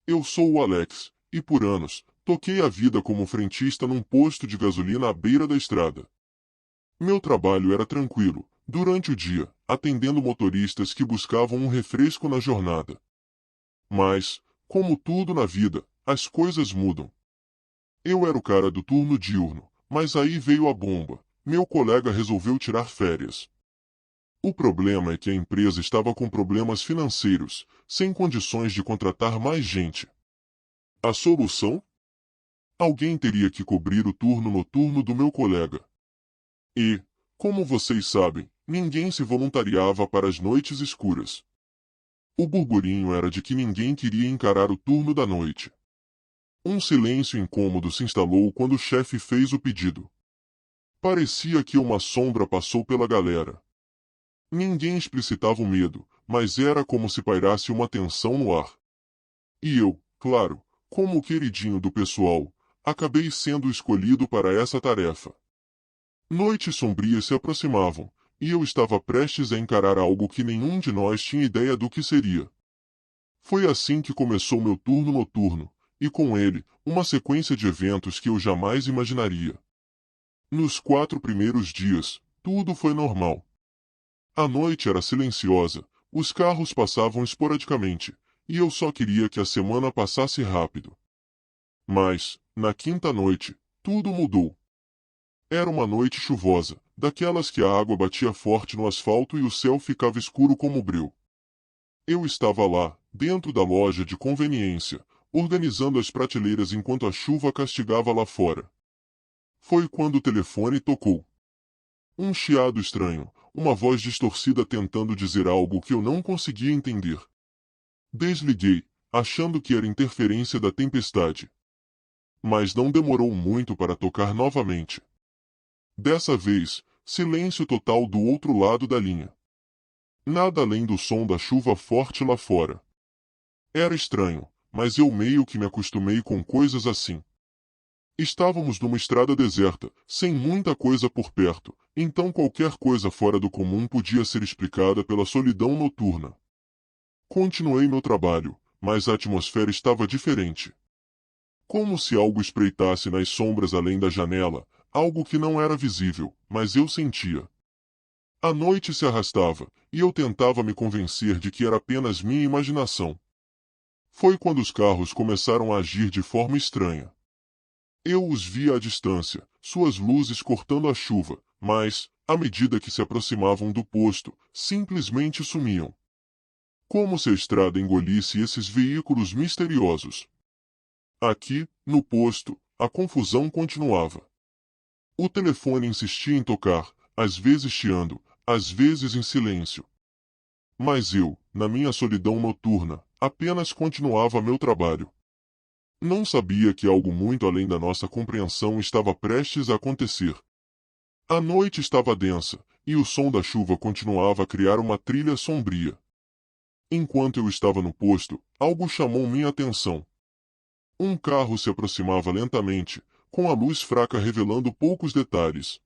Eu sou o Alex, e por anos, toquei a vida como frentista num posto de gasolina à beira da estrada. Meu trabalho era tranquilo, durante o dia, atendendo motoristas que buscavam um refresco na jornada. Mas, como tudo na vida, as coisas mudam. Eu era o cara do turno diurno, mas aí veio a bomba. Meu colega resolveu tirar férias. O problema é que a empresa estava com problemas financeiros, sem condições de contratar mais gente. A solução? Alguém teria que cobrir o turno noturno do meu colega. E, como vocês sabem, ninguém se voluntariava para as noites escuras. O burburinho era de que ninguém queria encarar o turno da noite. Um silêncio incômodo se instalou quando o chefe fez o pedido. Parecia que uma sombra passou pela galera. Ninguém explicitava o medo, mas era como se pairasse uma tensão no ar. E eu, claro, como o queridinho do pessoal, acabei sendo escolhido para essa tarefa. Noites sombrias se aproximavam, e eu estava prestes a encarar algo que nenhum de nós tinha ideia do que seria. Foi assim que começou meu turno noturno, e com ele, uma sequência de eventos que eu jamais imaginaria. Nos 4 primeiros dias, tudo foi normal. A noite era silenciosa, os carros passavam esporadicamente, e eu só queria que a semana passasse rápido. Mas, na quinta noite, tudo mudou. Era uma noite chuvosa, daquelas que a água batia forte no asfalto e o céu ficava escuro como breu. Eu estava lá, dentro da loja de conveniência, organizando as prateleiras enquanto a chuva castigava lá fora. Foi quando o telefone tocou. Um chiado estranho, uma voz distorcida tentando dizer algo que eu não conseguia entender. Desliguei, achando que era interferência da tempestade. Mas não demorou muito para tocar novamente. Dessa vez, silêncio total do outro lado da linha. Nada além do som da chuva forte lá fora. Era estranho, mas eu meio que me acostumei com coisas assim. Estávamos numa estrada deserta, sem muita coisa por perto, então qualquer coisa fora do comum podia ser explicada pela solidão noturna. Continuei meu trabalho, mas a atmosfera estava diferente. Como se algo espreitasse nas sombras além da janela, algo que não era visível, mas eu sentia. A noite se arrastava, e eu tentava me convencer de que era apenas minha imaginação. Foi quando os carros começaram a agir de forma estranha. Eu os via à distância, suas luzes cortando a chuva, mas, à medida que se aproximavam do posto, simplesmente sumiam. Como se a estrada engolisse esses veículos misteriosos. Aqui, no posto, a confusão continuava. O telefone insistia em tocar, às vezes chiando, às vezes em silêncio. Mas eu, na minha solidão noturna, apenas continuava meu trabalho. Não sabia que algo muito além da nossa compreensão estava prestes a acontecer. A noite estava densa, e o som da chuva continuava a criar uma trilha sombria. Enquanto eu estava no posto, algo chamou minha atenção. Um carro se aproximava lentamente, com a luz fraca revelando poucos detalhes.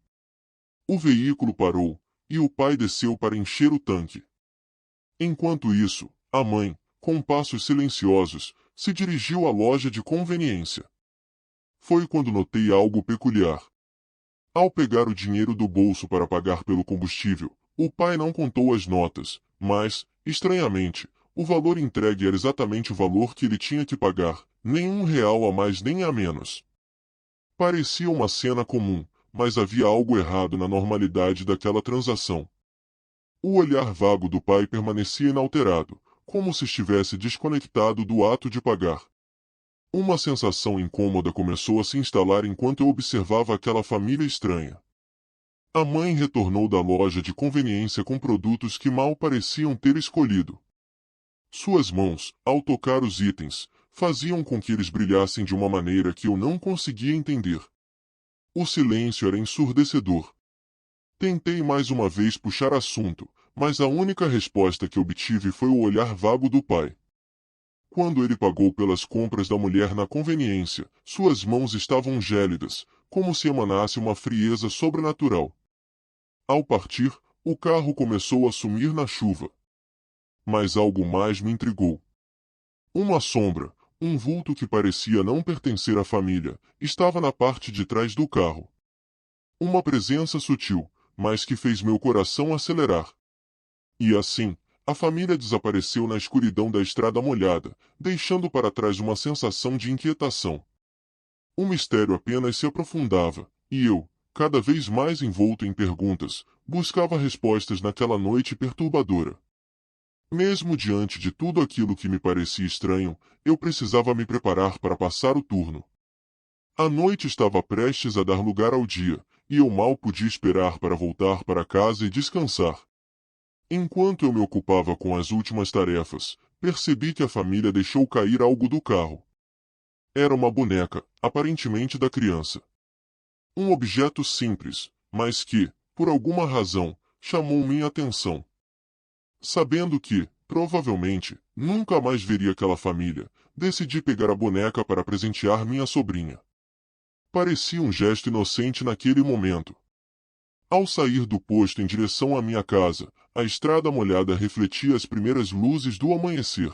O veículo parou, e o pai desceu para encher o tanque. Enquanto isso, a mãe, com passos silenciosos, se dirigiu à loja de conveniência. Foi quando notei algo peculiar. Ao pegar o dinheiro do bolso para pagar pelo combustível, o pai não contou as notas, mas, estranhamente, o valor entregue era exatamente o valor que ele tinha que pagar, nem R$ 1 a mais nem a menos. Parecia uma cena comum, mas havia algo errado na normalidade daquela transação. O olhar vago do pai permanecia inalterado, como se estivesse desconectado do ato de pagar. Uma sensação incômoda começou a se instalar enquanto eu observava aquela família estranha. A mãe retornou da loja de conveniência com produtos que mal pareciam ter escolhido. Suas mãos, ao tocar os itens, faziam com que eles brilhassem de uma maneira que eu não conseguia entender. O silêncio era ensurdecedor. Tentei mais uma vez puxar assunto, mas a única resposta que obtive foi o olhar vago do pai. Quando ele pagou pelas compras da mulher na conveniência, suas mãos estavam gélidas, como se emanasse uma frieza sobrenatural. Ao partir, o carro começou a sumir na chuva. Mas algo mais me intrigou. Uma sombra, Um vulto que parecia não pertencer à família estava na parte de trás do carro. Uma presença sutil, mas que fez meu coração acelerar. E assim, a família desapareceu na escuridão da estrada molhada, deixando para trás uma sensação de inquietação. O mistério apenas se aprofundava, e eu, cada vez mais envolto em perguntas, buscava respostas naquela noite perturbadora. Mesmo diante de tudo aquilo que me parecia estranho, eu precisava me preparar para passar o turno. A noite estava prestes a dar lugar ao dia, e eu mal podia esperar para voltar para casa e descansar. Enquanto eu me ocupava com as últimas tarefas, percebi que a família deixou cair algo do carro. Era uma boneca, aparentemente da criança. Um objeto simples, mas que, por alguma razão, chamou minha atenção. Sabendo que, provavelmente, nunca mais veria aquela família, decidi pegar a boneca para presentear minha sobrinha. Parecia um gesto inocente naquele momento. Ao sair do posto em direção à minha casa, a estrada molhada refletia as primeiras luzes do amanhecer.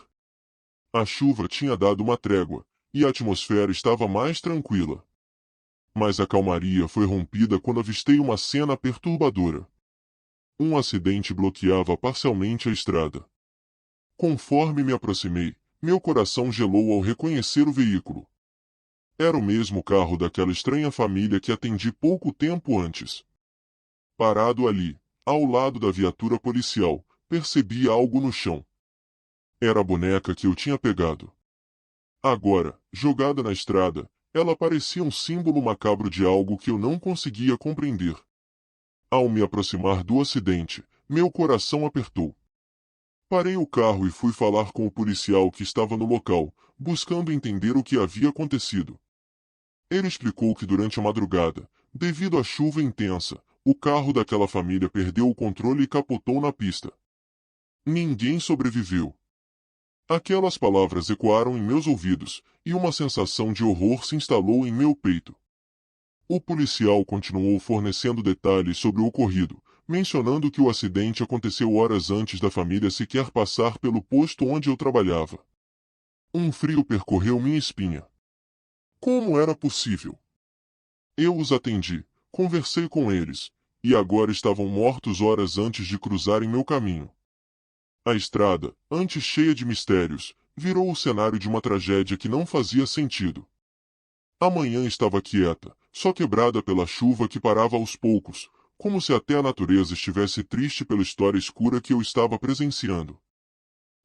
A chuva tinha dado uma trégua, e a atmosfera estava mais tranquila. Mas a calmaria foi rompida quando avistei uma cena perturbadora. Um acidente bloqueava parcialmente a estrada. Conforme me aproximei, meu coração gelou ao reconhecer o veículo. Era o mesmo carro daquela estranha família que atendi pouco tempo antes. Parado ali, ao lado da viatura policial, percebi algo no chão. Era a boneca que eu tinha pegado. Agora, jogada na estrada, ela parecia um símbolo macabro de algo que eu não conseguia compreender. Ao me aproximar do acidente, meu coração apertou. Parei o carro e fui falar com o policial que estava no local, buscando entender o que havia acontecido. Ele explicou que durante a madrugada, devido à chuva intensa, o carro daquela família perdeu o controle e capotou na pista. Ninguém sobreviveu. Aquelas palavras ecoaram em meus ouvidos, e uma sensação de horror se instalou em meu peito. O policial continuou fornecendo detalhes sobre o ocorrido, mencionando que o acidente aconteceu horas antes da família sequer passar pelo posto onde eu trabalhava. Um frio percorreu minha espinha. Como era possível? Eu os atendi, conversei com eles, e agora estavam mortos horas antes de cruzarem meu caminho. A estrada, antes cheia de mistérios, virou o cenário de uma tragédia que não fazia sentido. A manhã estava quieta, só quebrada pela chuva que parava aos poucos, como se até a natureza estivesse triste pela história escura que eu estava presenciando.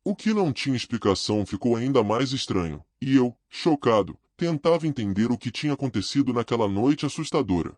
O que não tinha explicação ficou ainda mais estranho, e eu, chocado, tentava entender o que tinha acontecido naquela noite assustadora.